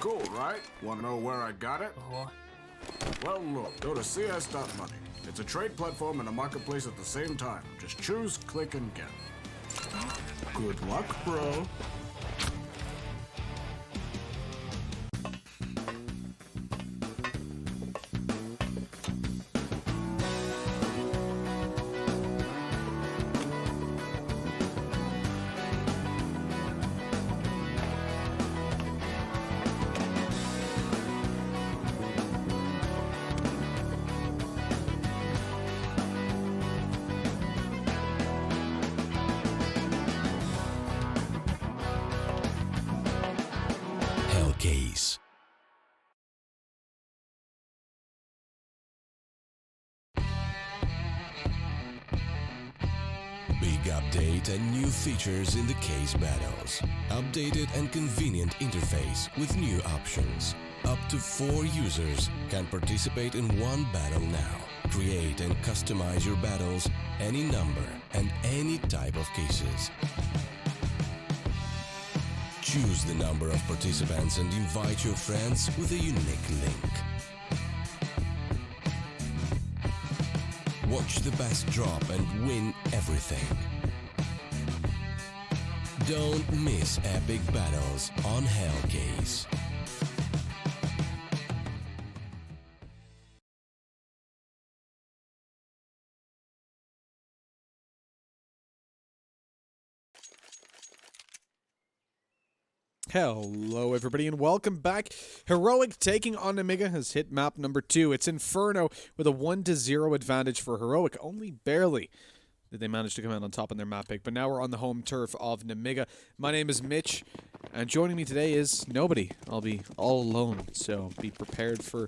Cool, right? Wanna know where I got it? Well, look, go to cs.money. It's a trade platform and a marketplace at the same time. Just choose, click, and get. Good luck, bro. Case. Big update and new features in the case battles. Updated and convenient interface with new options. Up to 4 users can participate in one battle now. Create and customize your battles, any number and any type of cases. Choose the number of participants and invite your friends with a unique link. Watch the best drop and win everything. Don't miss epic battles on Hellcase. Hello everybody and welcome back. Heroic taking on Nemiga has hit map number 2. It's Inferno with a 1-0 advantage for Heroic. Only barely did they manage to come out on top in their map pick, but now we're on the home turf of Nemiga. My name is Mitch, and joining me today is nobody. I'll be all alone, so be prepared for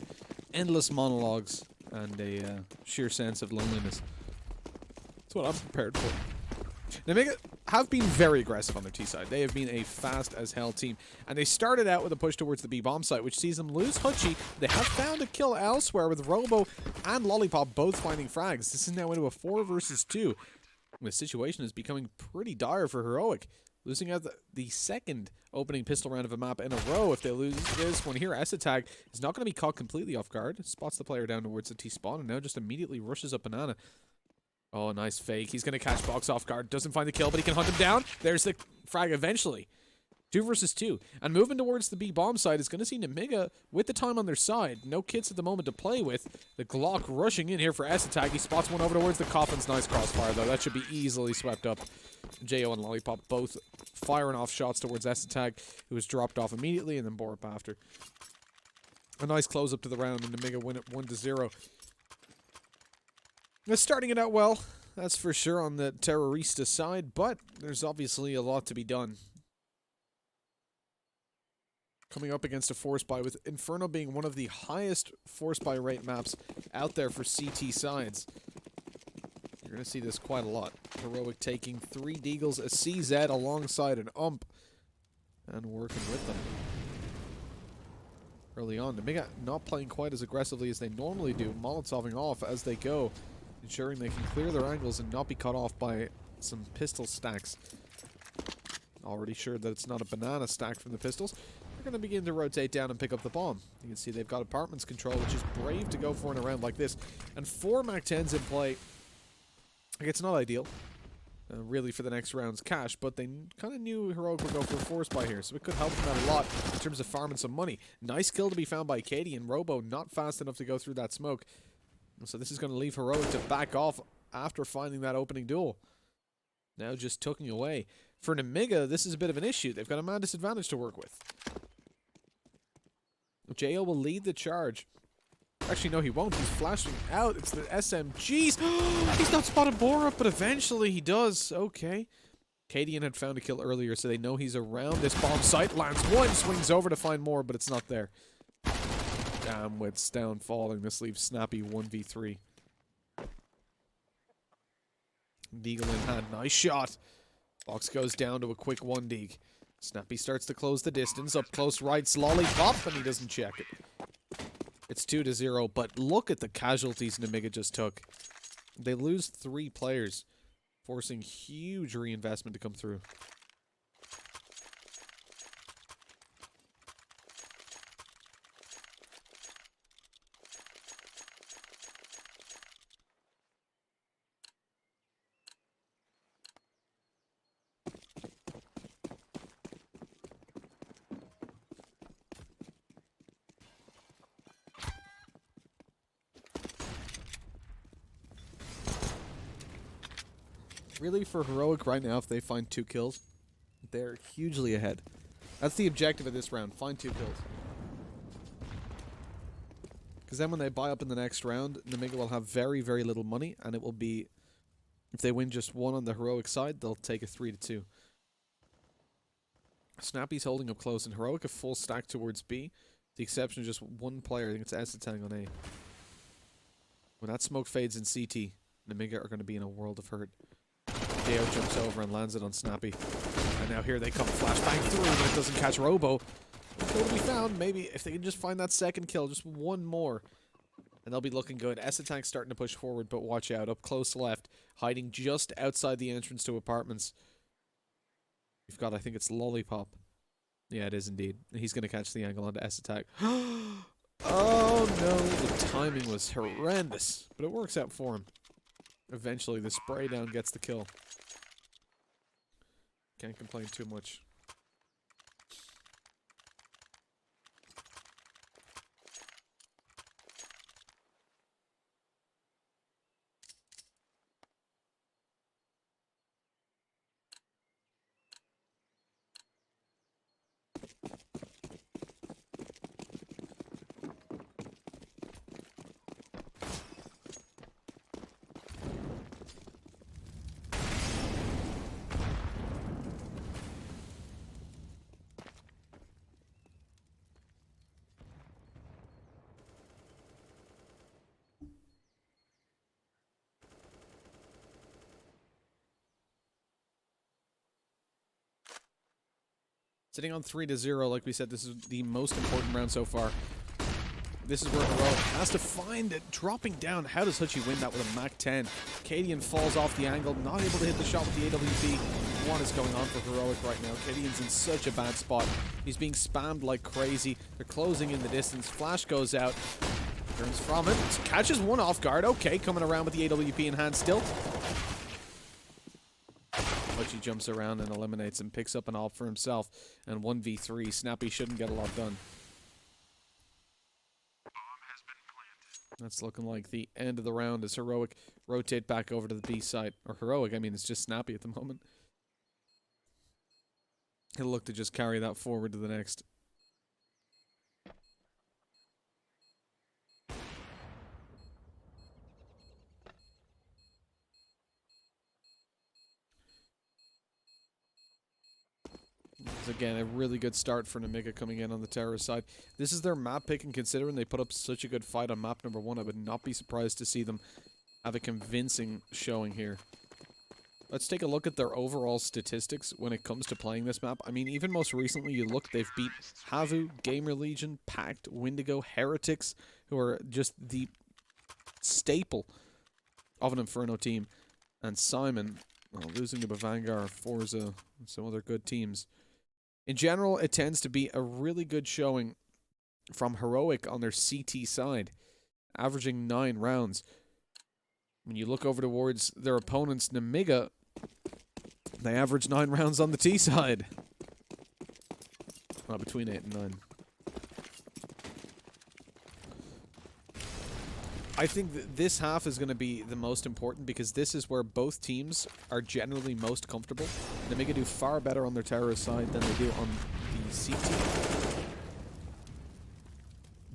endless monologues and a sheer sense of loneliness. That's what I'm prepared for. Nemiga have been very aggressive on their T side. They have been a fast as hell team, and they started out with a push towards the B bomb site, which sees them lose Hutchie. They have found a kill elsewhere with Robo and Lollipop both finding frags. This is now into a 4 versus 2. The situation is becoming pretty dire for Heroic, losing out the second opening pistol round of a map in a row. If they lose this one here, Esatag is not going to be caught completely off guard. Spots the player down towards the T spawn and now just immediately rushes up Banana. Oh, nice fake. He's going to catch Box off guard. Doesn't find the kill, but he can hunt him down. There's the frag eventually. 2 versus 2. And moving towards the B bomb side is going to see Nemiga with the time on their side. No kits at the moment to play with. The Glock rushing in here for S-Attack. He spots one over towards the coffins. Nice crossfire, though. That should be easily swept up. Jo and Lollipop both firing off shots towards S-Attack, who was dropped off immediately and then bore up after. A nice close up to the round, and Nemiga win it 1-0. They're starting it out well, that's for sure, on the Terrorista side, but there's obviously a lot to be done. Coming up against a force buy, with Inferno being one of the highest force buy rate maps out there for CT sides. You're going to see this quite a lot. Heroic taking 3 Deagles, a CZ alongside an UMP, and working with them. Early on, Nemiga not playing quite as aggressively as they normally do, Molotoving off as they go, ensuring they can clear their angles and not be cut off by some pistol stacks. Already sure that it's not a banana stack from the pistols. They're going to begin to rotate down and pick up the bomb. You can see they've got apartments control, which is brave to go for in a round like this. And 4 MAC-10s in play. Like, it's not ideal, really, for the next round's cash, but they kind of knew Heroic would go for a force buy here, so it could help them out a lot in terms of farming some money. Nice kill to be found by Katie, and Robo not fast enough to go through that smoke. So this is going to leave Heroic to back off after finding that opening duel. Now just tucking away. For Nemiga, this is a bit of an issue. They've got a man disadvantage to work with. Jo will lead the charge. Actually, no, he won't. He's flashing out. It's the SMGs. He's not spotted Bora, but eventually he does. Okay. Cadian had found a kill earlier, so they know he's around this bomb site. Lands one, swings over to find more, but it's not there. Damn, wits down falling. This leaves Snappy 1v3. Deagle in hand. Nice shot. Box goes down to a quick 1-deag. Snappy starts to close the distance. Up close rights Lollipop, and he doesn't check it. It's 2-0, but look at the casualties Nemiga just took. They lose 3 players, forcing huge reinvestment to come through. Really, for Heroic right now, if they find 2 kills, they're hugely ahead. That's the objective of this round, find 2 kills. Because then when they buy up in the next round, Nemiga will have very, very little money, and it will be, if they win just 1 on the Heroic side, they'll take a 3-2. Snappy's holding up close, and Heroic a full stack towards B. The exception of just 1 player, I think it's Essetang on A. When that smoke fades in CT, Nemiga are going to be in a world of hurt. Deo jumps over and lands it on Snappy. And now here they come, flashbang through, but it doesn't catch Robo. Kill to be found, maybe if they can just find that second kill, just 1 more. And they'll be looking good. Essetank's starting to push forward, but watch out. Up close left, hiding just outside the entrance to apartments. We've got, I think it's Lollipop. Yeah, it is indeed. He's going to catch the angle onto Essetank. Oh no, the timing was horrendous. But it works out for him. Eventually, the spray down gets the kill. Can't complain too much. Sitting on 3-0, like we said, this is the most important round so far. This is where Heroic has to find it. Dropping down. How does Hutchie win that with a Mach 10? Cadian falls off the angle, not able to hit the shot with the AWP. What is going on for Heroic right now? Cadian's in such a bad spot. He's being spammed like crazy. They're closing in the distance. Flash goes out. Turns from it. Catches one off guard. Okay, coming around with the AWP in hand still. Hutchie jumps around and eliminates him, picks up an AWP for himself, and 1v3. Snappy shouldn't get a lot done. That's looking like the end of the round as Heroic rotate back over to the B side. Or Heroic, I mean, it's just Snappy at the moment. He'll look to just carry that forward to the next. Again, a really good start for Nemiga coming in on the terror side. This is their map pick, and considering they put up such a good fight on map number 1, I would not be surprised to see them have a convincing showing here. Let's take a look at their overall statistics when it comes to playing this map. I mean, even most recently, you look, they've beat Havu, Gamer Legion, Pact, Wendigo, Heretics, who are just the staple of an Inferno team, and Simon, well, losing to Bavangar, Forza, and some other good teams. In general, it tends to be a really good showing from Heroic on their CT side, averaging 9 rounds. When you look over towards their opponents, Nemiga, they average 9 rounds on the T side. Well, between 8 and 9. I think that this half is going to be the most important because this is where both teams are generally most comfortable. Nemiga do far better on their terrorist side than they do on the CT.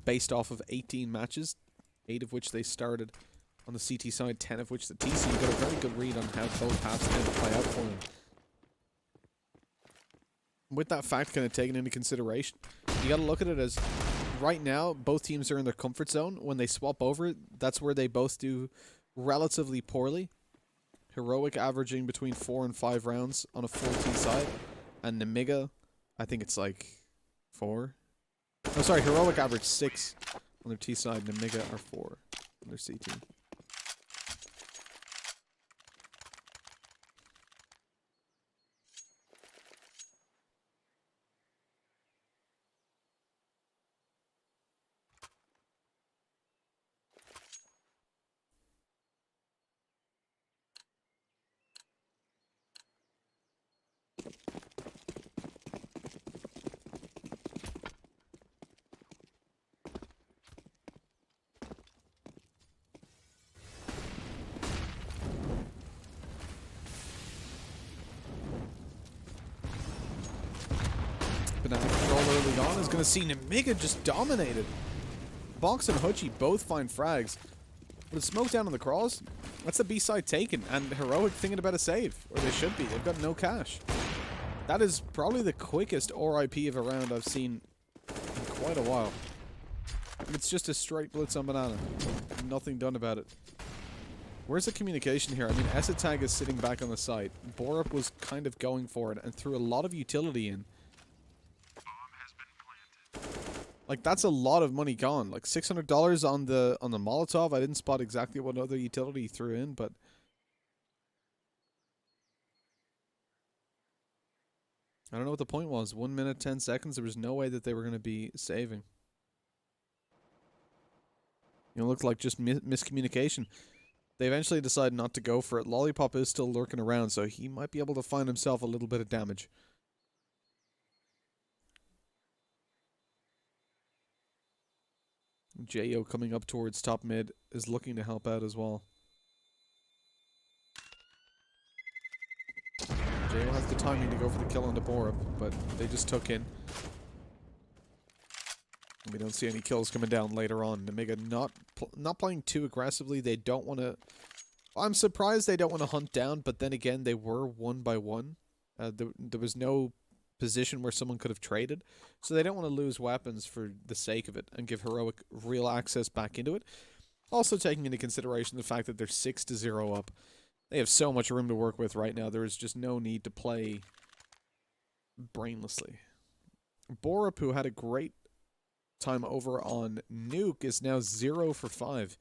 Based off of 18 matches, 8 of which they started on the CT side, 10 of which the TC. Got a very good read on how both paths tend to play out for them. With that fact kind of taken into consideration, you got to look at it as right now, both teams are in their comfort zone. When they swap over, that's where they both do relatively poorly. Heroic averaging between 4 and 5 rounds on a full T side. And Nemiga, I think it's like 4. Oh, sorry, Heroic averaged 6 on their T side. Nemiga are 4 on their CT. banana control early on is going to see Nemiga just dominated. Box and Hutchie both find frags. With a smoke down on the cross, that's the B-side taken, and Heroic thinking about a save, or they should be. They've got no cash. That is probably the quickest RIP of a round I've seen in quite a while. It's just a straight blitz on banana. Nothing done about it. Where's the communication here? I mean, Esatag is sitting back on the site. Borup was kind of going for it and threw a lot of utility in. Like, that's a lot of money gone. Like, $600 on the Molotov. I didn't spot exactly what other utility he threw in, but... I don't know what the point was. 1 minute, 10 seconds. There was no way that they were going to be saving. You know, it looked like just miscommunication. They eventually decided not to go for it. Lollipop is still lurking around, so he might be able to find himself a little bit of damage. J.O. coming up towards top mid is looking to help out as well. J.O. has the timing to go for the kill on the Borup, but they just took in. We don't see any kills coming down later on. Nemiga not playing too aggressively. They don't want to... I'm surprised they don't want to hunt down, but then again, they were 1 by 1. There was no position where someone could have traded, so they don't want to lose weapons for the sake of it and give Heroic real access back into it. Also taking into consideration the fact that they're 6-0 up. They have so much room to work with right now. There is just no need to play brainlessly. Borup, who had a great time over on Nuke, is now 0 for 5.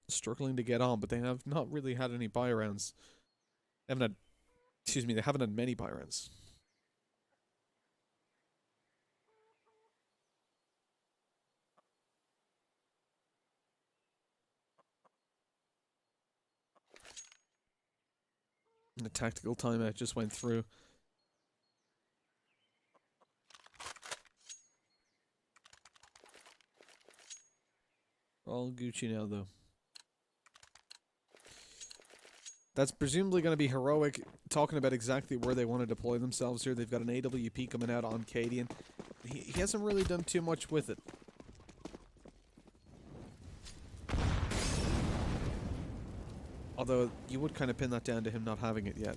Struggling to get on, but they have not really had any buy rounds. They haven't had many buy rounds. And the tactical timeout just went through. All Gucci now, though. That's presumably going to be Heroic talking about exactly where they want to deploy themselves here. They've got an AWP coming out on Cadian. He hasn't really done too much with it. Although, you would kind of pin that down to him not having it yet.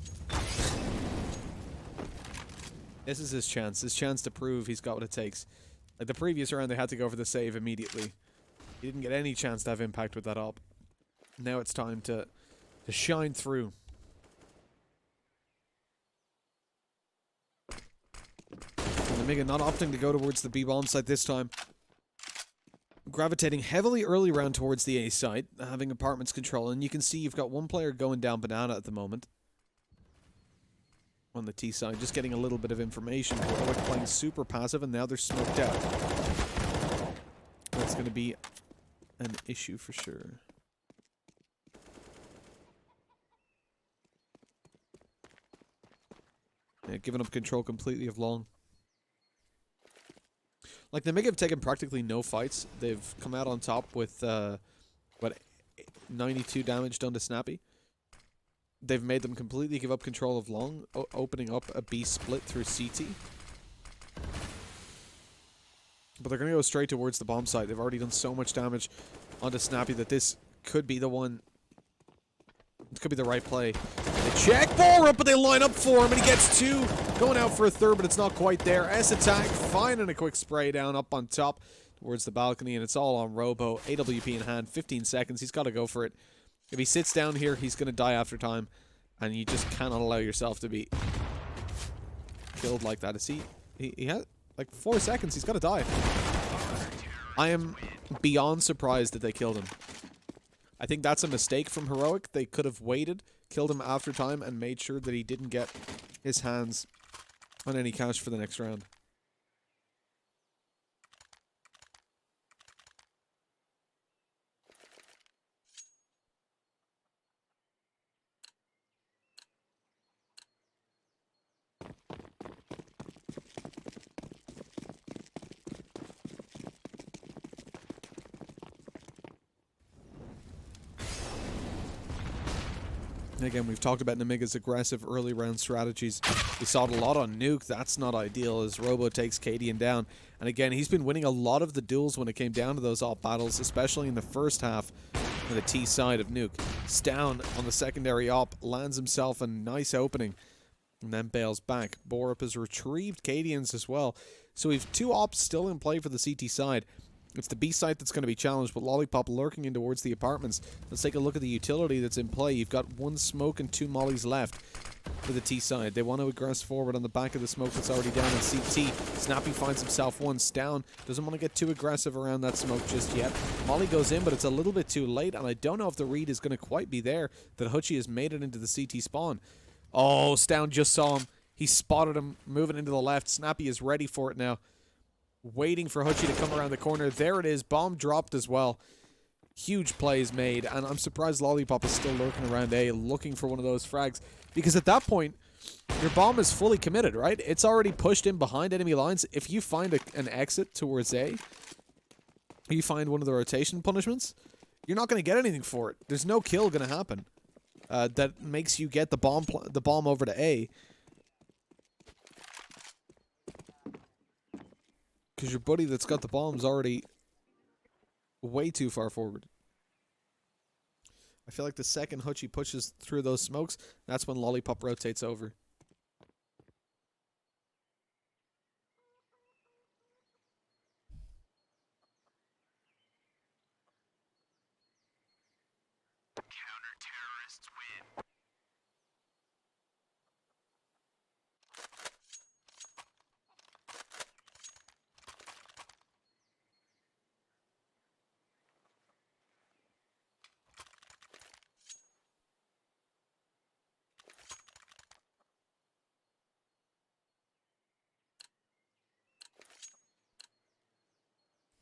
This is his chance. His chance to prove he's got what it takes. Like the previous round, they had to go for the save immediately. He didn't get any chance to have impact with that op. Now it's time to shine through. Nemiga not opting to go towards the B-bomb site this time. Gravitating heavily early round towards the A site, having apartments control, and you can see you've got one player going down banana at the moment. On the T side, just getting a little bit of information. Heroic playing super passive, and now they're smoked out. That's going to be an issue for sure. Yeah, giving up control completely of long. Like, the Nemiga have taken practically no fights. They've come out on top with, 92 damage done to Snappy. They've made them completely give up control of long, opening up a B split through CT. But they're going to go straight towards the bomb site. They've already done so much damage onto Snappy that this could be the one. It could be the right play. They check Borup, but they line up for him, and he gets 2. Going out for a 3rd, but it's not quite there. S-Attack finding a quick spray down up on top towards the balcony, and it's all on Robo. AWP in hand, 15 seconds. He's got to go for it. If he sits down here, he's going to die after time, and you just cannot allow yourself to be killed like that. Is he has, like, 4 seconds. He's got to die. I am beyond surprised that they killed him. I think that's a mistake from Heroic. They could have waited, killed him after time, and made sure that he didn't get his hands on any cash for the next round. again, we've talked about Nemiga's aggressive early round strategies. We saw it a lot on Nuke. That's not ideal as Robo takes Cadian down. And again, he's been winning a lot of the duels when it came down to those op battles, especially in the first half on the T side of Nuke. Stown on the secondary op lands himself a nice opening and then bails back. Borup has retrieved Cadians as well. So we have 2 ops still in play for the CT side. It's the B site that's going to be challenged, but Lollipop lurking in towards the apartments. Let's take a look at the utility that's in play. You've got 1 smoke and 2 mollies left for the T side. They want to aggress forward on the back of the smoke that's already down in CT. Snappy finds himself once down. Doesn't want to get too aggressive around that smoke just yet. Molly goes in, but it's a little bit too late, and I don't know if the read is going to quite be there that Hutchie has made it into the CT spawn. Oh, Stown just saw him. He spotted him moving into the left. Snappy is ready for it now. Waiting for Hutchie to come around the corner. There it is. Bomb dropped as well. Huge plays made, and I'm surprised Lollipop is still lurking around A, looking for one of those frags. Because at that point, your bomb is fully committed, right? It's already pushed in behind enemy lines. If you find an exit towards A, you find one of the rotation punishments, you're not going to get anything for it. There's no kill going to happen that makes you get the bomb over to A. Because your buddy that's got the bomb's already way too far forward. I feel like the second Hutchie pushes through those smokes, that's when Lollipop rotates over. Counter-terrorists win.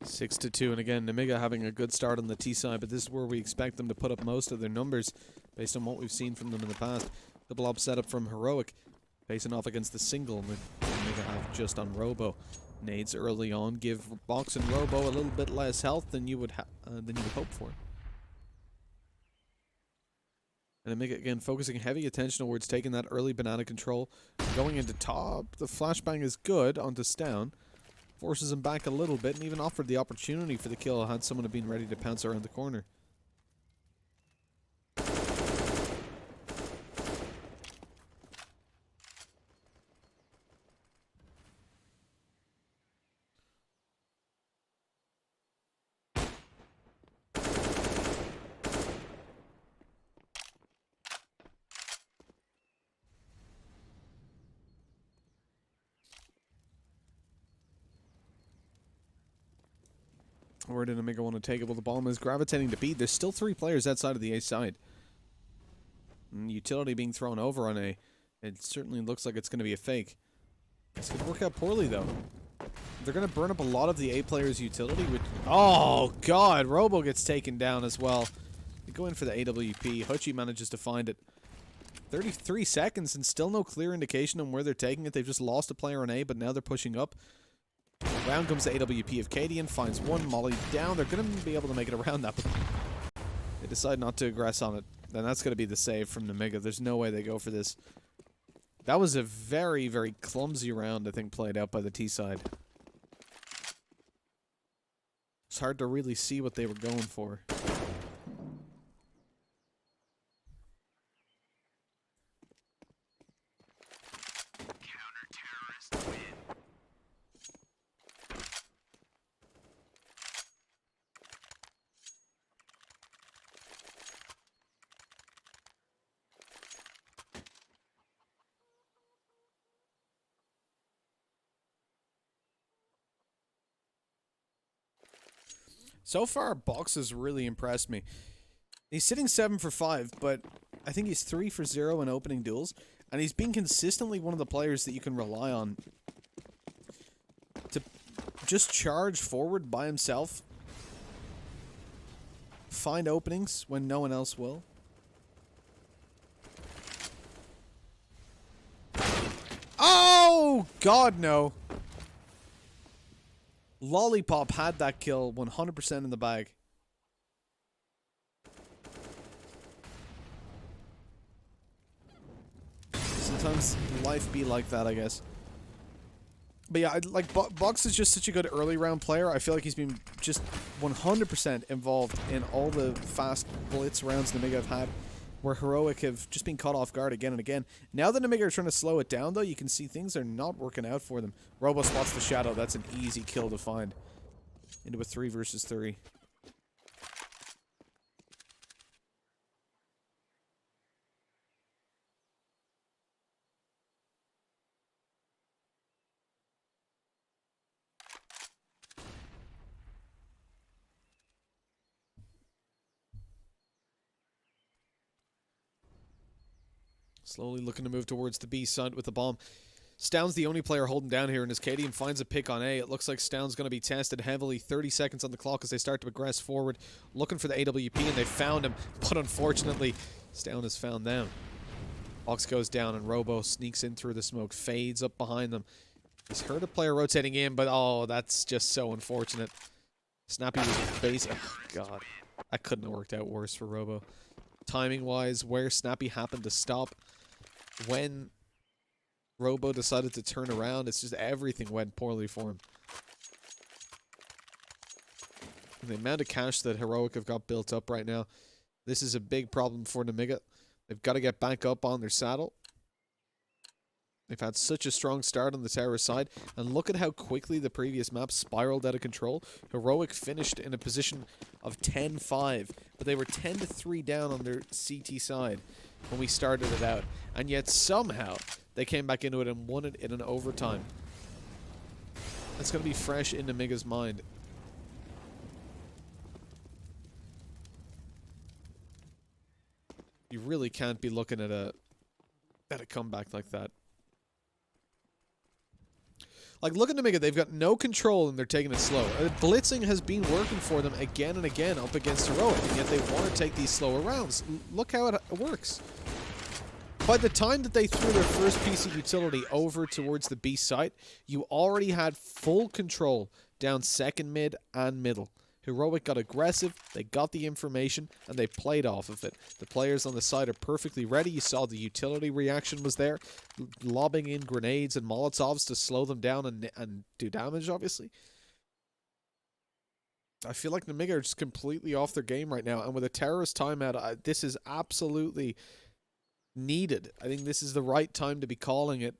Six to 2, and again, Nemiga having a good start on the T side, but this is where we expect them to put up most of their numbers based on what we've seen from them in the past. Double op setup from Heroic, facing off against the single Nemiga have just on Robo. Nades early on give Box and Robo a little bit less health than you would hope for. And Nemiga again focusing heavy attention towards taking that early banana control, going into top. The flashbang is good onto Stown. Forces him back a little bit and even offered the opportunity for the kill had someone been ready to pounce around the corner. Where did Nemiga want to take it? Well, the bomb is gravitating to B. There's still 3 players outside of the A side. And utility being thrown over on A. It certainly looks like it's going to be a fake. It's going to work out poorly, though. They're going to burn up a lot of the A player's utility. Which, oh, God. Robo gets taken down as well. They go in for the AWP. Hutchie manages to find it. 33 seconds and still no clear indication on where they're taking it. They've just lost a player on A, but now they're pushing up. Round comes the AWP of Cadian, finds one molly down. They're going to be able to make it around that, but they decide not to aggress on it. Then that's going to be the save from Nemiga. There's no way they go for this. That was a very, very clumsy round, I think, played out by the T side. It's hard to really see what they were going for. Counter-terrorists win. So far, Box has really impressed me. He's sitting 7 for 5, but I think he's 3 for 0 in opening duels, and he's been consistently one of the players that you can rely on to just charge forward by himself, find openings when no one else will. Oh, God, no. Lollipop had that kill 100% in the bag. sometimes life be like that, I guess. But yeah, like Box is just such a good early round player. I feel like he's been just 100% involved in all the fast blitz rounds Nemiga have had, where Heroic have just been caught off guard again and again. Now that Nemiga are trying to slow it down, though, you can see things are not working out for them. Robo spots the shadow. That's an easy kill to find. Into a 3 versus 3. Slowly looking to move towards the B side with the bomb. Stound's the only player holding down here, and as Cadian finds a pick on A, it looks like Stound's going to be tested heavily. 30 seconds on the clock as they start to progress forward, looking for the AWP, and they found him. But unfortunately, Stound has found them. Box goes down, and Robo sneaks in through the smoke, fades up behind them. He's heard a player rotating in, but oh, that's just so unfortunate. Snappy was basic. Oh, God. That couldn't have worked out worse for Robo. Timing-wise, where Snappy happened to stop, when Robo decided to turn around, it's just everything went poorly for him. And the amount of cash that Heroic have got built up right now, this is a big problem for Nemiga. They've got to get back up on their saddle. They've had such a strong start on the tower side, and look at how quickly the previous map spiraled out of control. Heroic finished in a position of 10-5, but they were 10-3 down on their CT side when we started it out, and yet somehow they came back into it and won it in an overtime. That's going to be fresh in Nemiga's mind. You really can't be looking at a comeback like that. Like, look at Nemiga, they've got no control and they're taking it slow. Blitzing has been working for them again and again up against Heroic, and yet they want to take these slower rounds. Look how it works. By the time that they threw their first piece of utility over towards the B site, you already had full control down second mid and middle. Heroic got aggressive, they got the information, and they played off of it. The players on the side are perfectly ready. You saw the utility reaction was there, lobbing in grenades and Molotovs to slow them down and do damage, obviously. I feel like Nemiga are just completely off their game right now, and with a terrorist timeout, this is absolutely needed. I think this is the right time to be calling it,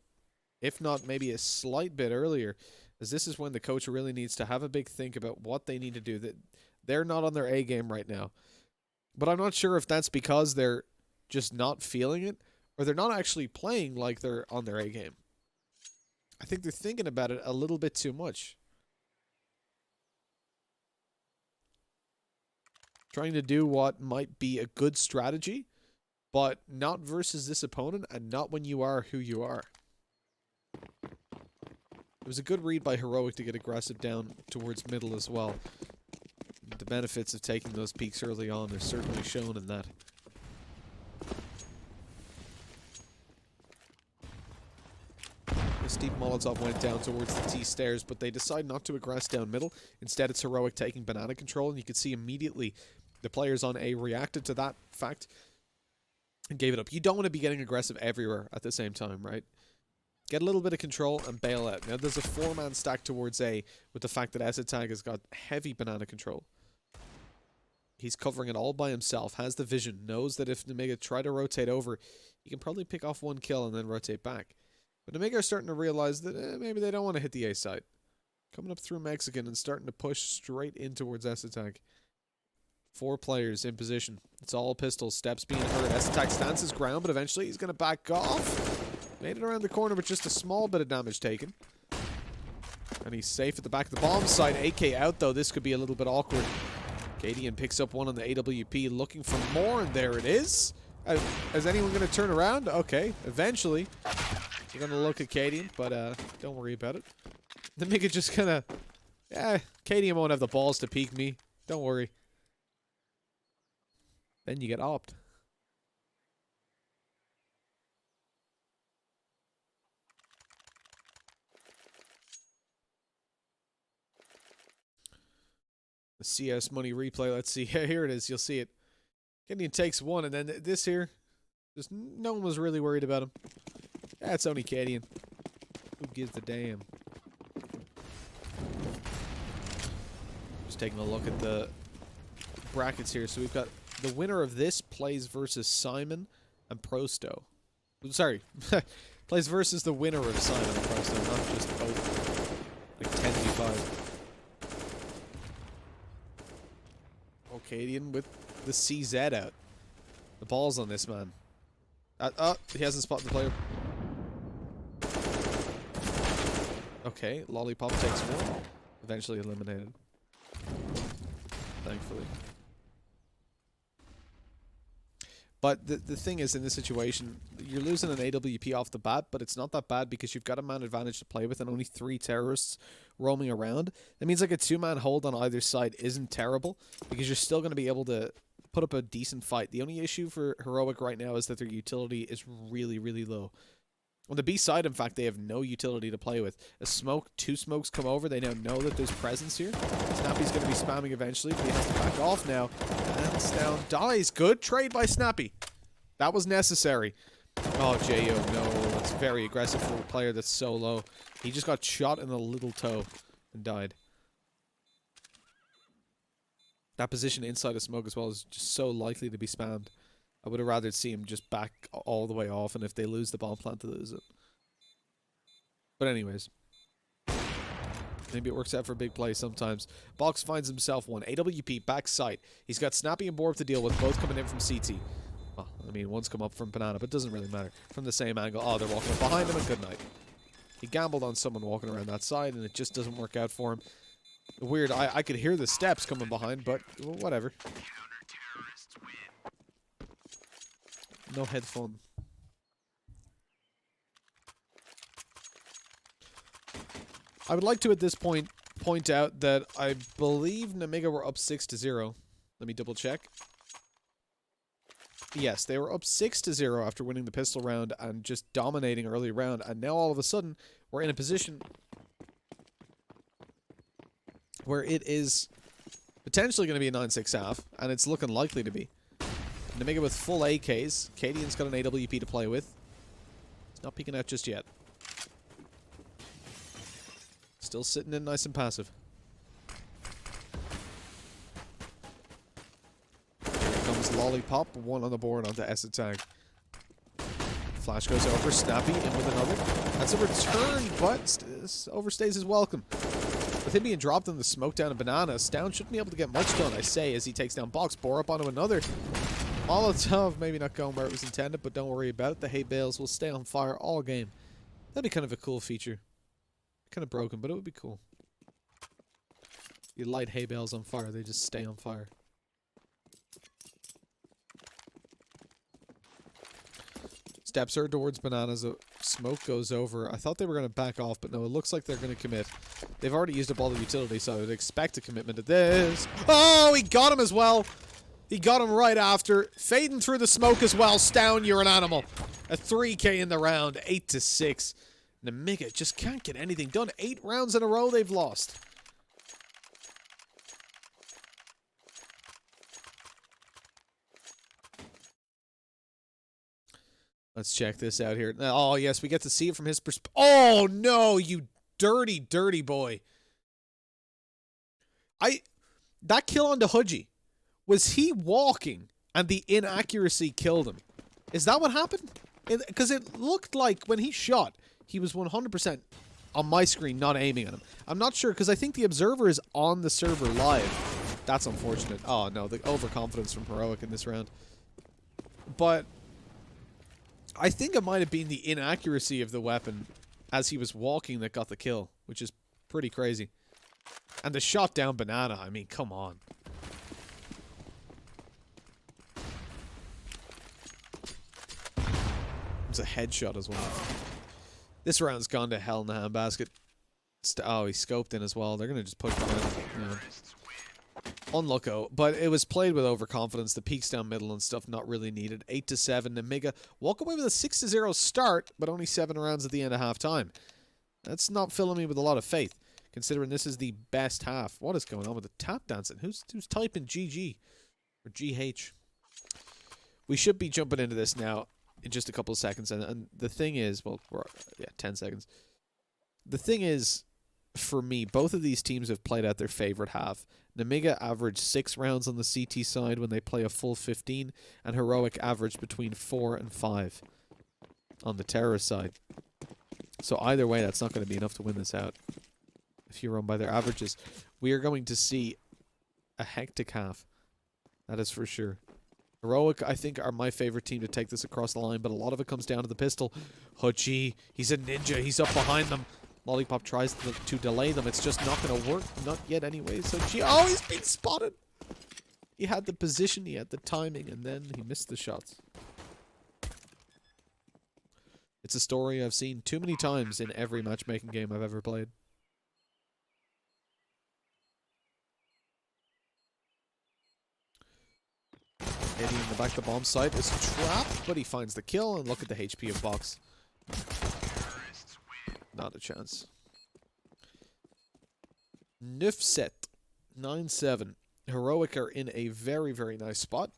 if not maybe a slight bit earlier, as this is when the coach really needs to have a big think about what they need to do. That they're not on their A game right now, but I'm not sure if that's because they're just not feeling it or they're not actually playing like they're on their A game. I think they're thinking about it a little bit too much, trying to do what might be a good strategy, but not versus this opponent and not when you are who you are. It was a good read by Heroic to get aggressive down towards middle as well. The benefits of taking those peaks early on are certainly shown in that. The steep Molotov went down towards the T stairs, but they decide not to aggress down middle. Instead, it's Heroic taking banana control, and you can see immediately the players on A reacted to that fact and gave it up. You don't want to be getting aggressive everywhere at the same time, right? Get a little bit of control and bail out. Now, there's a 4-man stack towards A with the fact that Esatag has got heavy banana control. He's covering it all by himself, has the vision, knows that if Nemiga try to rotate over, he can probably pick off one kill and then rotate back. But Nemiga are starting to realize that maybe they don't want to hit the A site. Coming up through Mexican and starting to push straight in towards Esatag. 4 players in position. It's all pistols. Steps being heard. Esatag stands his ground, but eventually he's going to back off. Made it around the corner with just a small bit of damage taken. And he's safe at the back of the bomb site. AK out, though. This could be a little bit awkward. Cadian picks up one on the AWP, looking for more, and there it is. Is anyone going to turn around? Okay, eventually. You're going to look at Cadian, but don't worry about it. Nemiga just kind of... Cadian won't have the balls to peek me. Don't worry. Then you get opt. The CS money replay. Let's see. Here it is. You'll see it. Cadian takes one, and then this here, just no one was really worried about him. That's only Cadian. Who gives a damn? Just taking a look at the brackets here. So we've got the winner of this plays versus Simon and Prosto. Sorry. Plays versus the winner of Simon and Prosto, not just both. Like 10v5. Cadian with the CZ out. The ball's on this man. Oh, he hasn't spotted the player. Okay, Lollipop takes one. Eventually eliminated. Thankfully. But the thing is, in this situation, you're losing an AWP off the bat, but it's not that bad because you've got a man advantage to play with and only 3 terrorists roaming around. That means like a 2-man hold on either side isn't terrible because you're still going to be able to put up a decent fight. The only issue for Heroic right now is that their utility is really, really low. On the B side, in fact, they have no utility to play with. A smoke, 2 smokes come over. They now know that there's presence here. Snappy's going to be spamming eventually, but he has to back off now. Hands down, dies. Good trade by Snappy. That was necessary. Oh, J.O., no. That's very aggressive for a player that's so low. He just got shot in the little toe and died. That position inside of smoke as well is just so likely to be spammed. I would have rather see him just back all the way off, and if they lose the bomb plant, to lose it. But anyways. Maybe it works out for a big play sometimes. Box finds himself one. AWP, back sight. He's got Snappy and Borb to deal with, both coming in from CT. Well, I mean, one's come up from Banana, but it doesn't really matter. From the same angle. Oh, they're walking up behind him, and good night. He gambled on someone walking around that side, and it just doesn't work out for him. Weird, I could hear the steps coming behind, but whatever. No headphone. I would like to, at this point out that I believe Nemiga were up 6-0. Let me double check. Yes, they were up 6-0 after winning the pistol round and just dominating early round, and now all of a sudden we're in a position where it is potentially going to be a 9-6 half, and it's looking likely to be. Nemiga with full AKs. Cadian's got an AWP to play with. He's not peeking out just yet. Still sitting in nice and passive. Here comes Lollipop. One on the board onto S tag. Flash goes over. Snappy in with another. That's a return, but overstays his welcome. With him being dropped in the smoke down and Banana, Stown shouldn't be able to get much done, I say, as he takes down Box. Bore up onto another. Molotov maybe not going where it was intended, but don't worry about it. The hay bales will stay on fire all game. That'd be kind of a cool feature. Kind of broken, but it would be cool. You light hay bales on fire, they just stay on fire. Steps her towards Bananas. Smoke goes over. I thought they were going to back off, but no, it looks like they're going to commit. They've already used up all the utility, so I would expect a commitment to this. Oh, he got him as well. He got him right after. Fading through the smoke as well. Stown, you're an animal. A 3K in the round. 8-6. Nemiga just can't get anything done. 8 rounds in a row they've lost. Let's check this out here. Oh, yes, we get to see it from his perspective. Oh, no, you dirty, dirty boy. That kill onto Hudgy. Was he walking and the inaccuracy killed him? Is that what happened? Because it looked like when he shot, he was 100% on my screen not aiming at him. I'm not sure because I think the observer is on the server live. That's unfortunate. Oh, no, the overconfidence from Heroic in this round. But I think it might have been the inaccuracy of the weapon as he was walking that got the kill, which is pretty crazy. And the shot down Banana, I mean, come on. It's a headshot as well. This round's gone to hell in the handbasket. Oh, he scoped in as well. They're going to just push behind. Yeah. Unlucko, but it was played with overconfidence. The peaks down middle and stuff not really needed. 8-7. Nemiga walk away with a 6-0 start, but only 7 rounds at the end of half time. That's not filling me with a lot of faith, considering this is the best half. What is going on with the tap dancing? Who's typing GG or GH? We should be jumping into this now. in just a couple of seconds. And the thing is, well, 10 seconds. The thing is, for me, both of these teams have played out their favorite half. Nemiga averaged 6 rounds on the CT side when they play a full 15, and Heroic averaged between 4 and 5 on the terrorist side. So either way, that's not going to be enough to win this out. If you run by their averages, we are going to see a hectic half. That is for sure. Heroic, I think, are my favorite team to take this across the line, but a lot of it comes down to the pistol. Hachi, he's a ninja. He's up behind them. Lollipop tries to delay them. It's just not going to work. Not yet anyway. So oh, he's been spotted. He had the position, he had the timing, and then he missed the shots. It's a story I've seen too many times in every matchmaking game I've ever played. Eddie in the back of the bomb site is trapped, but he finds the kill, and look at the HP of Box. Not a chance. Nufset, 9-7. Heroic are in a very, very nice spot.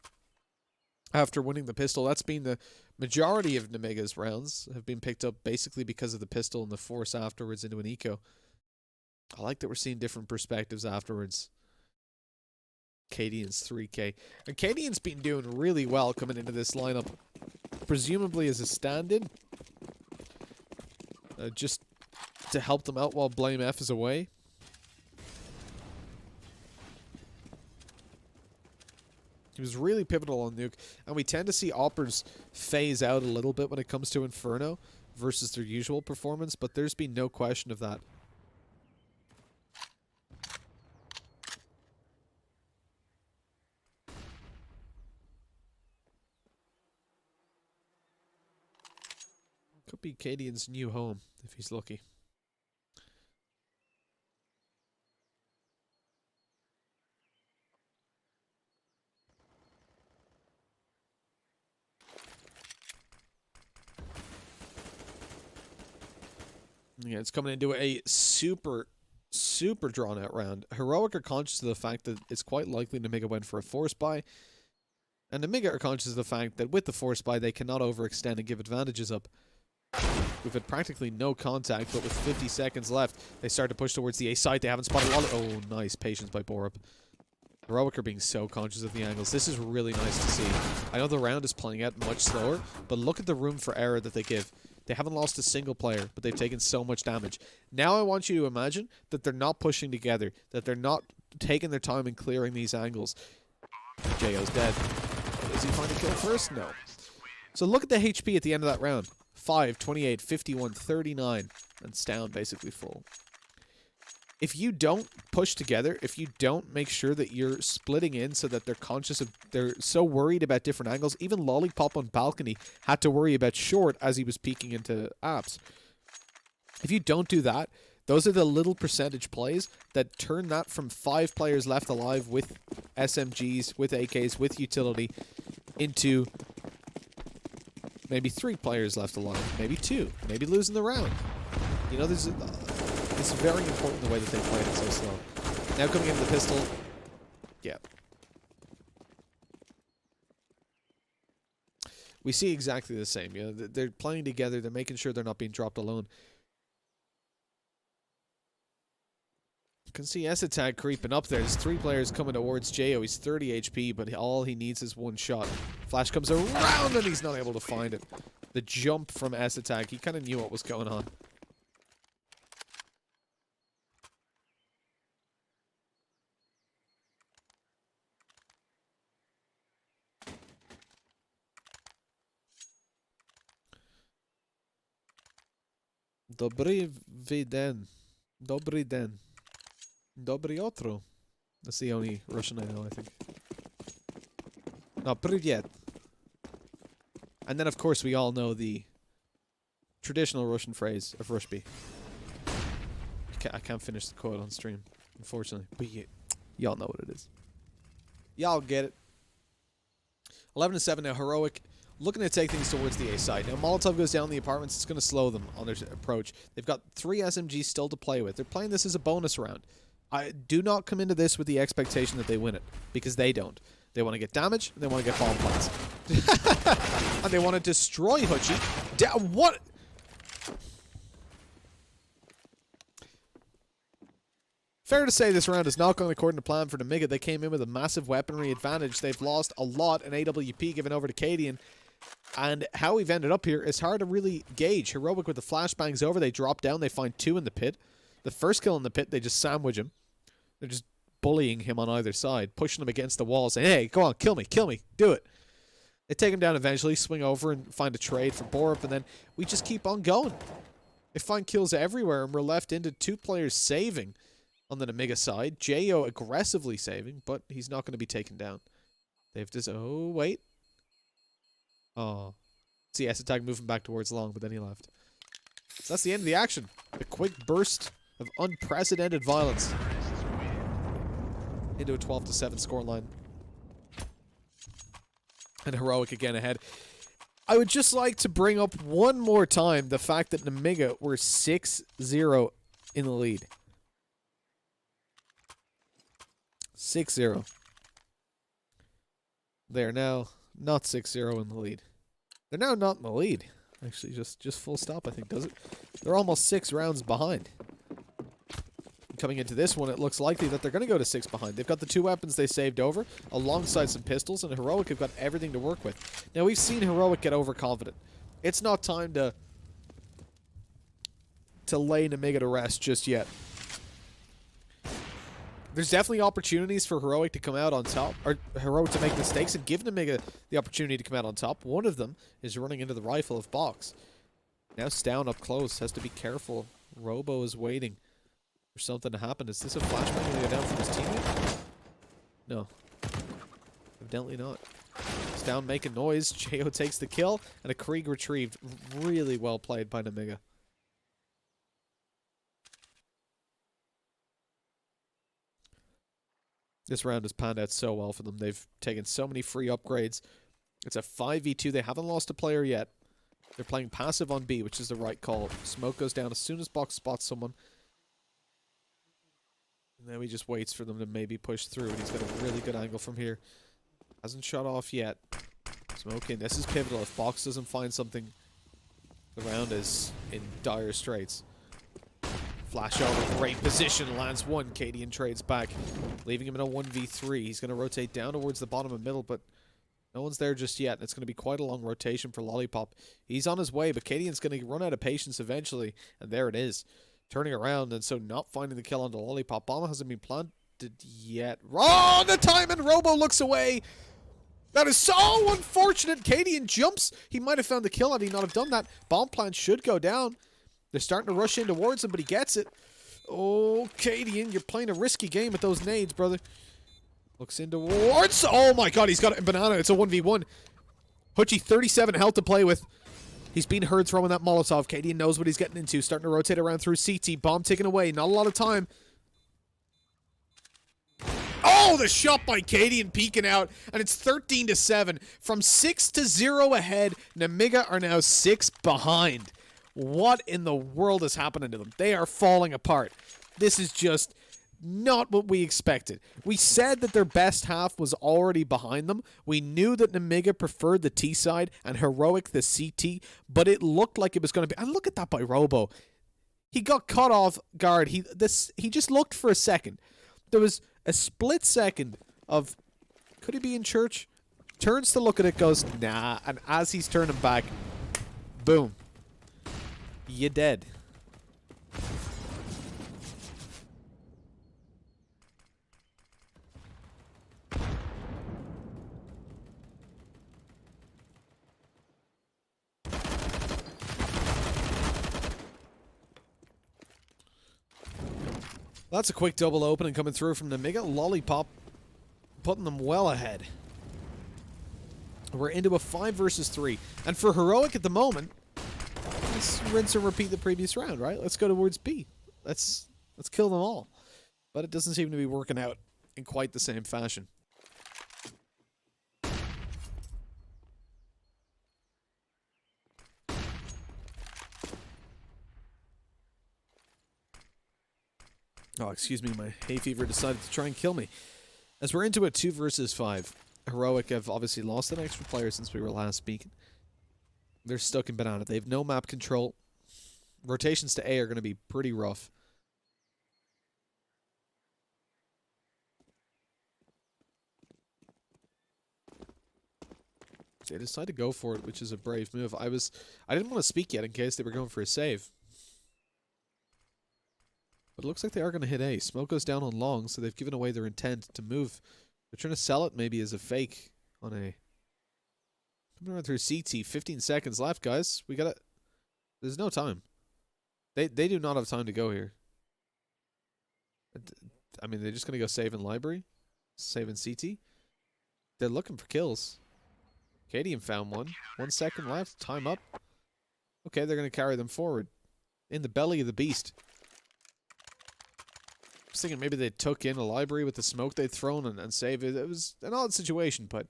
After winning the pistol, that's been the majority of Nemiga's rounds have been picked up basically because of the pistol and the force afterwards into an eco. I like that we're seeing different perspectives afterwards. Cadian's 3K. And Cadian's been doing really well coming into this lineup. Presumably as a stand-in. Just to help them out while Blame F is away. He was really pivotal on Nuke. And we tend to see Oppers phase out a little bit when it comes to Inferno versus their usual performance, but there's been no question of that. Could be Cadian's new home, if he's lucky. Yeah, it's coming into a super drawn out round. Heroic are conscious of the fact that it's quite likely Nemiga went for a force buy. And Nemiga are conscious of the fact that with the force buy, they cannot overextend and give advantages up. We've had practically no contact, but with 50 seconds left, they start to push towards the A side. They haven't spotted a lot of... Oh, nice patience by Borup. Heroic are being so conscious of the angles. This is really nice to see. I know the round is playing out much slower, but look at the room for error that they give. They haven't lost a single player, but they've taken so much damage. Now I want you to imagine that they're not pushing together, that they're not taking their time and clearing these angles. JO's dead. Does he find a kill first? No. So look at the HP at the end of that round. 5, 28, 51, 39, and it's down basically full. If you don't push together, if you don't make sure that you're splitting in so that they're conscious of, they're so worried about different angles, even Lollipop on balcony had to worry about short as he was peeking into apps. If you don't do that, those are the little percentage plays that turn that from 5 players left alive with SMGs, with AKs, with utility, into maybe 3 players left alive, maybe 2, maybe losing the round. You know, there's it's very important the way that they played it so slow. Now coming into the pistol, yeah. We see exactly the same. You know, they're playing together. They're making sure they're not being dropped alone. You can see S-Attack creeping up there. There's 3 players coming towards Jo. He's 30 HP, but all he needs is 1 shot. Flash comes around and he's not able to find it. The jump from S-Attack, he kind of knew what was going on. Dobry den. Dobry den. Dobry otro. That's the only Russian I know, I think. No, privyet. And then, of course, we all know the traditional Russian phrase of Rushby. I can't finish the quote on stream, unfortunately. But y'all know what it is. Y'all get it. 11-7 now, Heroic. Looking to take things towards the A side. Now, Molotov goes down the apartments. It's going to slow them on their approach. They've got 3 SMGs still to play with. They're playing this as a bonus round. I do not come into this with the expectation that they win it, because they don't. They want to get damage, and they want to get bomb plants. And they want to destroy Hutchie. What? Fair to say this round is not going according to plan for Nemiga. They came in with a massive weaponry advantage. They've lost a lot in AWP given over to Cadian. And how we've ended up here is hard to really gauge. Heroic with the flashbangs over. They drop down. They find 2 in the pit. The first kill in the pit, they just sandwich him. They're just bullying him on either side, pushing him against the wall, saying, hey, go on, kill me, do it. They take him down eventually, swing over and find a trade for Borup, and then we just keep on going. They find kills everywhere, and we're left into 2 players saving on the Nemiga side. Jo aggressively saving, but he's not going to be taken down. They've just... Oh, wait. Oh. CS attack moving back towards long, but then he left. So that's the end of the action. A quick burst of unprecedented violence into a 12-7 scoreline. And Heroic again ahead. I would just like to bring up one more time the fact that Nemiga were 6-0 in the lead. 6-0. They are now not 6-0 in the lead. They're now not in the lead. Actually, just full stop, I think, does it? They're almost 6 rounds behind. Coming into this one, it looks likely that they're going to go to 6 behind. They've got the 2 weapons they saved over, alongside some pistols, and Heroic have got everything to work with. Now, we've seen Heroic get overconfident. It's not time to lay Nemiga to rest just yet. There's definitely opportunities for Heroic to come out on top, or Heroic to make mistakes and give Nemiga the opportunity to come out on top. One of them is running into the rifle of Box. Now Stown up close, has to be careful. Robo is waiting for something to happen. Is this a flashbang going to go down from his teammate? No. Evidently not. Stown making noise. Jo takes the kill, and a Krieg retrieved. Really well played by Nemiga. This round has panned out so well for them. They've taken so many free upgrades. It's a 5v2. They haven't lost a player yet. They're playing passive on B, which is the right call. Smoke goes down as soon as Box spots someone. And then he just waits for them to maybe push through, and he's got a really good angle from here. Hasn't shot off yet. Smoke in. This is pivotal. If Box doesn't find something, the round is in dire straits. Flash over, great position, lands one. Cadian trades back, leaving him in a 1v3. He's going to rotate down towards the bottom and middle, but no one's there just yet. It's going to be quite a long rotation for Lollipop. He's on his way, but Cadian's going to run out of patience eventually, and there it is. Turning around, and so not finding the kill on the Lollipop. Bomb hasn't been planted yet. Oh, the time, and Robo looks away. That is so unfortunate. Cadian jumps. He might have found the kill had he not have done that. Bomb plant should go down. They're starting to rush in towards him, but he gets it. Oh, Cadian, you're playing a risky game with those nades, brother. Looks in towards... Oh my god, he's got a banana. It's a 1v1. Hutchie, 37 health to play with. He's been heard throwing that Molotov. Cadian knows what he's getting into. Starting to rotate around through CT. Bomb taken away. Not a lot of time. Oh, the shot by Cadian peeking out. And it's 13-7. From 6-0 ahead, Nemiga are now 6 behind. What in the world is happening to them? They are falling apart. This is just not what we expected. We said that their best half was already behind them. We knew that Nemiga preferred the T side and Heroic the CT, but it looked like it was going to be... And look at that by Robo. He got caught off guard. He just looked for a second. There was a split second of... Could he be in church? Turns to look at it, goes, nah. And as he's turning back, boom. You dead. That's a quick double opening coming through from Nemiga. Lollipop putting them well ahead. We're into a 5 versus 3. And for Heroic at the moment, let's rinse and repeat the previous round, right? Let's go towards B. Let's kill them all. But it doesn't seem to be working out in quite the same fashion. Oh, excuse me, my hay fever decided to try and kill me. As we're into a 2 versus 5. Heroic have obviously lost an extra player since we were last speaking. They're stuck in banana. They have no map control. Rotations to A are going to be pretty rough. They decided to go for it, which is a brave move. I didn't want to speak yet in case they were going for a save. But it looks like they are going to hit A. Smoke goes down on long, so they've given away their intent to move. They're trying to sell it maybe as a fake on A. Coming around through CT. 15 seconds left, guys. We gotta... There's no time. They do not have time to go here. I mean, they're just going to go save in library. Save in CT. They're looking for kills. Cadian found one. 1 second left. Time up. Okay, they're going to carry them forward. In the belly of the beast. I was thinking maybe they took in a library with the smoke they'd thrown and save it. It was an odd situation, but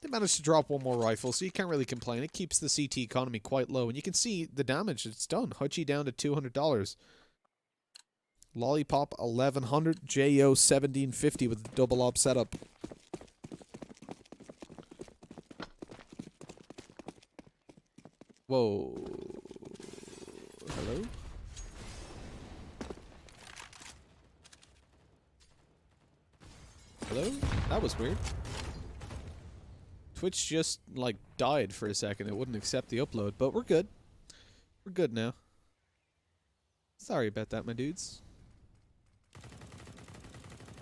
they managed to drop one more rifle, so you can't really complain. It keeps the CT economy quite low, and you can see the damage it's done. Hutchie down to $200. Lollipop 1100, JO 1750 with the double op setup. Whoa. Hello? Hello? That was weird. Twitch just, like, died for a second. It wouldn't accept the upload, but we're good. We're good now. Sorry about that, my dudes.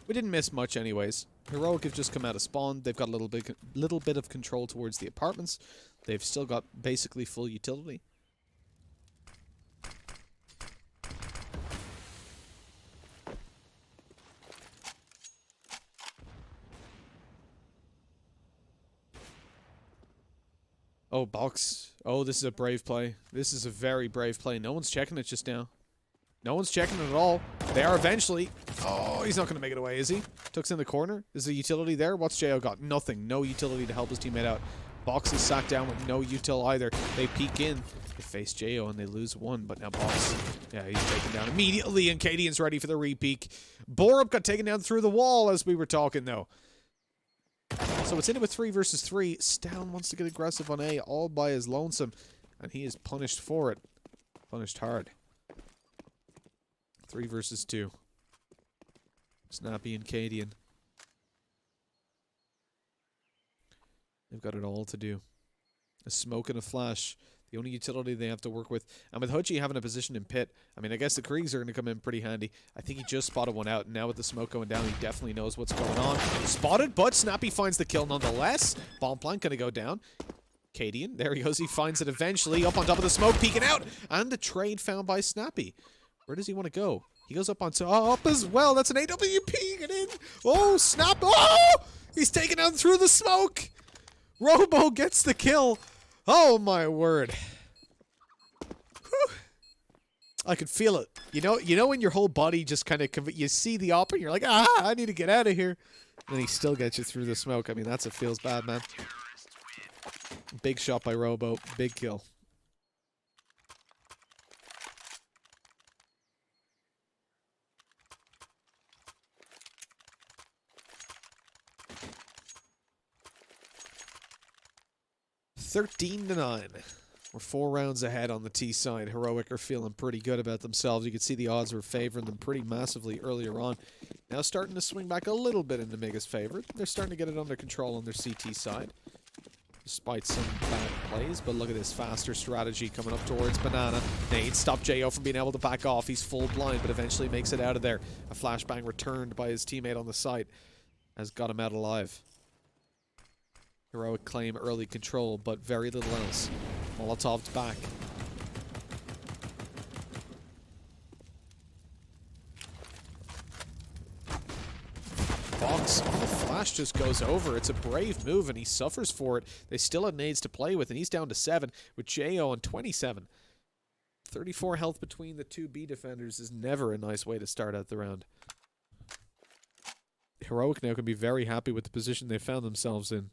We didn't miss much anyways. Heroic have just come out of spawn. They've got a little bit of control towards the apartments. They've still got basically full utility. Oh, box. Oh, this is a brave play. This is a very brave play. No one's checking it just now. No one's checking it at all. They are eventually. Oh, he's not going to make it away, is he? Tucks in the corner. Is the utility there? What's JO got? Nothing. No utility to help his teammate out. Box is sat down with no util either. They peek in. They face JO and they lose one, but now Box. Yeah, he's taken down immediately, and Cadian's ready for the re-peek. Borup got taken down through the wall as we were talking, though. So it's in it with 3 versus 3. Stown wants to get aggressive on A all by his lonesome, and he is punished for it. Punished hard. 3 versus 2. Snappy and Cadian. They've got it all to do. A smoke and a flash. The only utility they have to work with. And with Hutchie having a position in pit, I mean, I guess the Kriegs are going to come in pretty handy. I think he just spotted one out, and now with the smoke going down, he definitely knows what's going on. Spotted, but Snappy finds the kill nonetheless. Bomb plant going to go down. Cadian, there he goes. He finds it eventually. Up on top of the smoke, peeking out. And the trade found by Snappy. Where does he want to go? He goes up on top as well. That's an AWP. Get in. Oh, snap. Oh! He's taken out through the smoke. Robo gets the kill. Oh, my word. Whew. I could feel it. You know when your whole body just kind of... You see the op and you're like, I need to get out of here. And he still gets you through the smoke. I mean, it feels bad, man. Big shot by Robo. Big kill. (13-9). We're 4 rounds ahead on the T side. Heroic are feeling pretty good about themselves. You can see the odds were favoring them pretty massively earlier on. Now starting to swing back a little bit in Nemiga's favor. They're starting to get it under control on their CT side. Despite some bad plays, but look at this faster strategy coming up towards Banana. Nade stopped JO from being able to back off. He's full blind, but eventually makes it out of there. A flashbang returned by his teammate on the site has got him out alive. Heroic claim early control, but very little else. Molotov's back. Box. The flash just goes over. It's a brave move, and he suffers for it. They still have nades to play with, and he's down to 7 with JO on 27. 34 health between the 2 B defenders is never a nice way to start out the round. Heroic now can be very happy with the position they found themselves in.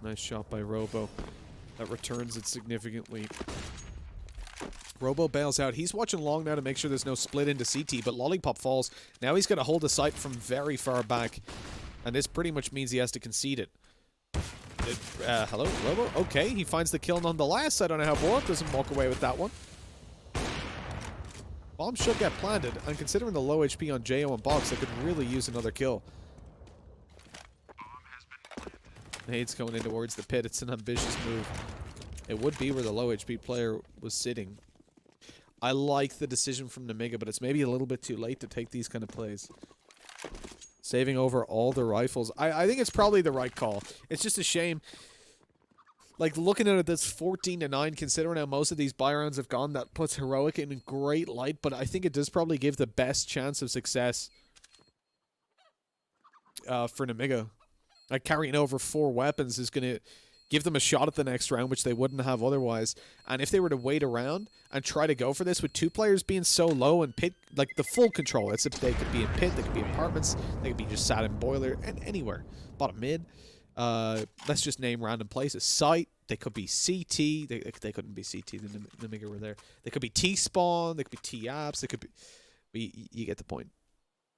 Nice shot by Robo. That returns it significantly. Robo bails out. He's watching long now to make sure there's no split into CT, but Lollipop falls. Now he's got to hold the sight from very far back. And this pretty much means he has to concede it. Hello, Robo? Okay, he finds the kill nonetheless. I don't know how Borup doesn't walk away with that one. Bomb should get planted, and considering the low HP on Jo and Box, they could really use another kill. Nade's going in towards the pit. It's an ambitious move. It would be where the low HP player was sitting. I like the decision from Nemiga, but it's maybe a little bit too late to take these kind of plays. Saving over all the rifles. I think it's probably the right call. It's just a shame. Like, looking at it, that's 14-9, considering how most of these buy rounds have gone. That puts Heroic in great light, but I think it does probably give the best chance of success for Nemiga. Like, carrying over 4 weapons is going to give them a shot at the next round, which they wouldn't have otherwise. And if they were to wait around and try to go for this with 2 players being so low and pit, like the full control, it's if they could be in pit, they could be in apartments, they could be just sat in boiler, and anywhere. Bottom mid. Let's just name random places. Site, they could be CT, they couldn't be CT, the Nemiga were there. They could be T-spawn, they could be T-apps, they could be, you get the point.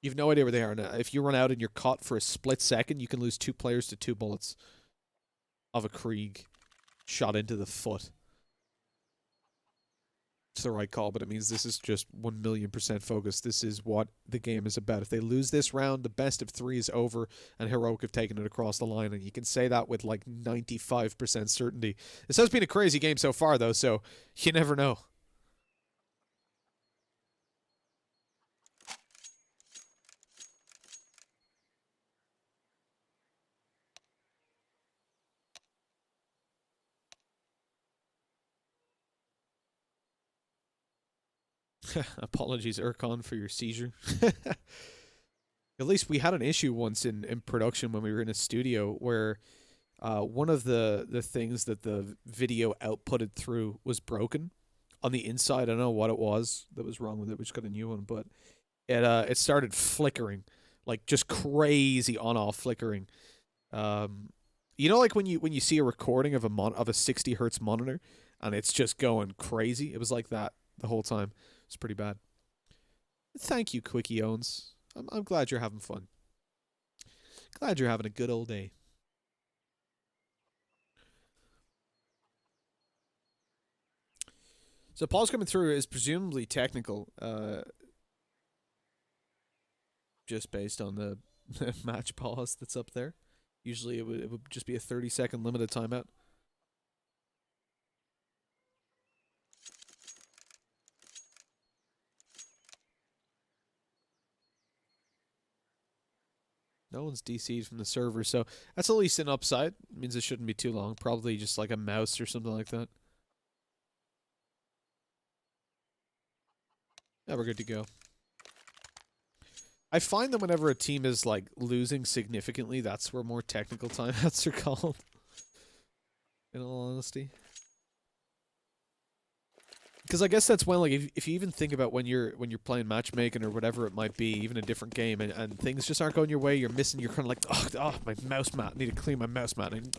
You've no idea where they are now. If you run out and you're caught for a split second, you can lose 2 players to 2 bullets of a Krieg shot into the foot. It's the right call, but it means this is just 1,000,000% focused. This is what the game is about. If they lose this round, the best of 3 is over, and Heroic have taken it across the line, and you can say that with like 95% certainty. This has been a crazy game so far, though, so you never know. Apologies, Urcon, for your seizure. At least we had an issue once in production when we were in a studio where one of the things that the video outputted through was broken on the inside. I don't know what it was that was wrong with it. We just got a new one, but it started flickering, like just crazy on-off flickering. You know, like when you see a recording of a 60 hertz monitor and it's just going crazy. It was like that the whole time. It's pretty bad. Thank you, Quickie Owens. I'm glad you're having fun. Glad you're having a good old day. So Paul's coming through is presumably technical, just based on the match pause that's up there. Usually it would just be a 30-second limited timeout. No one's DC'd from the server, so that's at least an upside. It means it shouldn't be too long. Probably just like a mouse or something like that. Yeah, we're good to go. I find that whenever a team is like losing significantly, that's where more technical timeouts are called. In all honesty. Because I guess that's when, like, if you even think about when you're playing matchmaking or whatever it might be, even a different game, and things just aren't going your way, you're missing, you're kind of like, oh, my mouse mat, I need to clean my mouse mat, and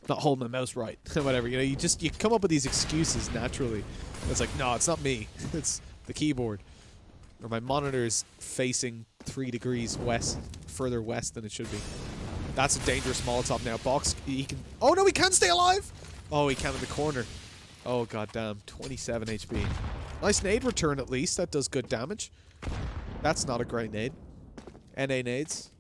not holding my mouse right, whatever, you know, you come up with these excuses naturally. It's like, no, it's not me, it's the keyboard, or my monitor is facing 3 degrees further west than it should be. That's a dangerous Molotov now. Box, he can, oh no, he can stay alive! Oh, he can in the corner. Oh, goddamn. 27 HP. Nice nade return, at least. That does good damage. That's not a great nade. NA nades.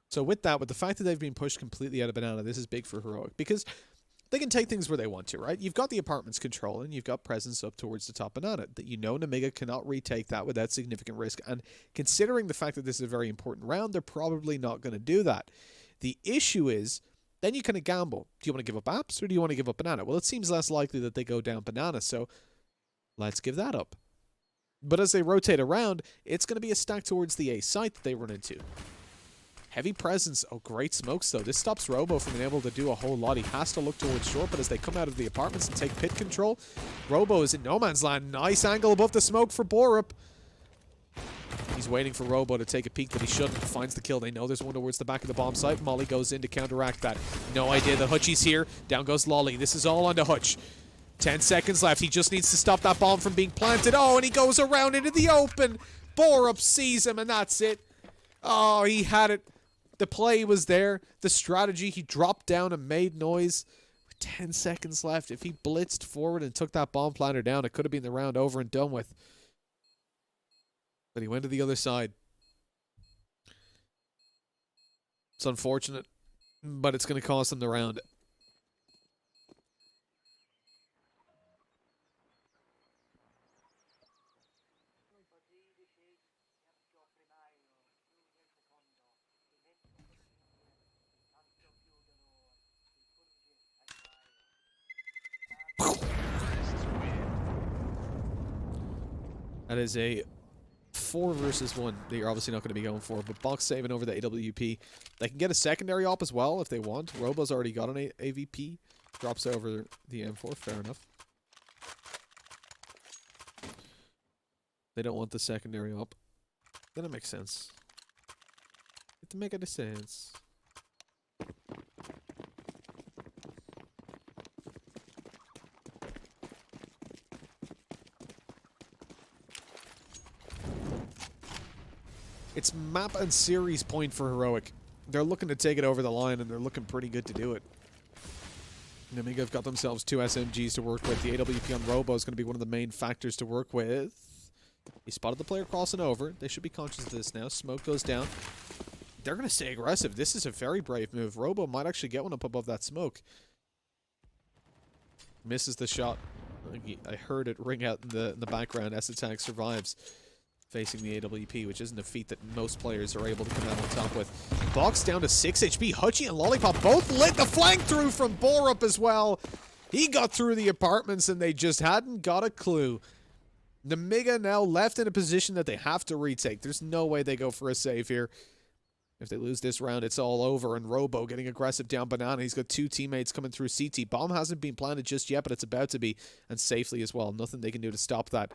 So with that, with the fact that they've been pushed completely out of banana, this is big for Heroic because they can take things where they want to, right? You've got the apartments control and you've got presence up towards the top banana. That you know Nemiga cannot retake that without significant risk. And considering the fact that this is a very important round, they're probably not going to do that. The issue is, then you kind of gamble. Do you want to give up apps or do you want to give up banana? Well, it seems less likely that they go down banana, so let's give that up. But as they rotate around, it's going to be a stack towards the A site that they run into. Heavy presence. Oh, great smokes, though. This stops Robo from being able to do a whole lot. He has to look towards short, but as they come out of the apartments and take pit control, Robo is in no man's land. Nice angle above the smoke for Borup. He's waiting for Robo to take a peek, but he shouldn't. Finds the kill. They know there's one towards the back of the bomb site. Molly goes in to counteract that. No idea that Hutchie's here. Down goes Lolly. This is all on to Hutch. 10 seconds left. He just needs to stop that bomb from being planted. Oh, and he goes around into the open. Borup sees him, and that's it. Oh, he had it. The play was there. The strategy, he dropped down and made noise. With 10 seconds left. If he blitzed forward and took that bomb planter down, it could have been the round over and done with. But he went to the other side. It's unfortunate, but it's going to cost them the round. That is a 4 versus 1 that you're obviously not going to be going for, but box saving over the AWP. They can get a secondary op as well if they want. Robo's already got an AVP. Drops over the M4, fair enough. They don't want the secondary op. Then it makes sense. It make any sense. It's map and series point for Heroic. They're looking to take it over the line, and they're looking pretty good to do it. Nemiga have got themselves 2 SMGs to work with. The AWP on Robo is going to be one of the main factors to work with. He spotted the player crossing over. They should be conscious of this now. Smoke goes down. They're going to stay aggressive. This is a very brave move. Robo might actually get one up above that smoke. Misses the shot. I heard it ring out in the background. S-Attack survives. Facing the AWP, which isn't a feat that most players are able to come out on top with. Box down to 6 HP. Hutchie and Lollipop both lit the flank through from Borup as well. He got through the apartments and they just hadn't got a clue. Nemiga now left in a position that they have to retake. There's no way they go for a save here. If they lose this round, it's all over. And Robo getting aggressive down Banana. He's got 2 teammates coming through CT. Bomb hasn't been planted just yet, but it's about to be. And safely as well. Nothing they can do to stop that.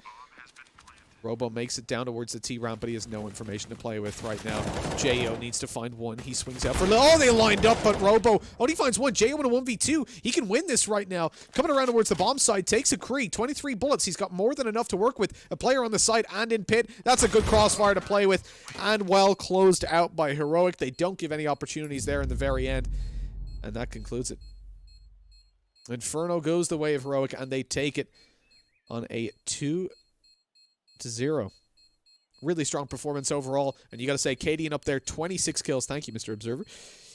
Robo makes it down towards the T ramp, but he has no information to play with right now. Jo needs to find one. He swings out for... Oh, they lined up, but Robo only finds one. Jo in a 1v2. He can win this right now. Coming around towards the bomb side, takes a Kree. 23 bullets. He's got more than enough to work with. A player on the side and in pit. That's a good crossfire to play with. And well closed out by Heroic. They don't give any opportunities there in the very end. And that concludes it. Inferno goes the way of Heroic, and they take it on a 2-0. Really strong performance overall. And you got to say, Cadian up there, 26 kills. Thank you, Mr. Observer.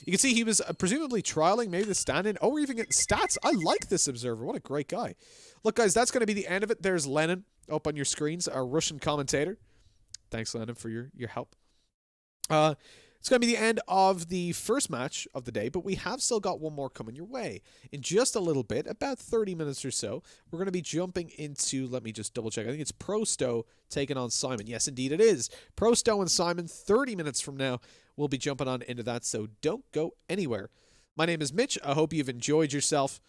You can see he was presumably trialing maybe the stand-in. Oh, we're even getting stats. I like this Observer. What a great guy. Look, guys, that's going to be the end of it. There's Lennon up on your screens, our Russian commentator. Thanks, Lennon, for your help. It's going to be the end of the first match of the day, but we have still got one more coming your way. In just a little bit, about 30 minutes or so, we're going to be jumping into, let me just double check, I think it's Prosto taking on Simon. Yes, indeed it is. Prosto and Simon, 30 minutes from now, we'll be jumping on into that, so don't go anywhere. My name is Mitch. I hope you've enjoyed yourself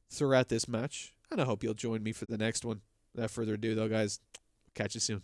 throughout this match, and I hope you'll join me for the next one. Without further ado, though, guys, catch you soon.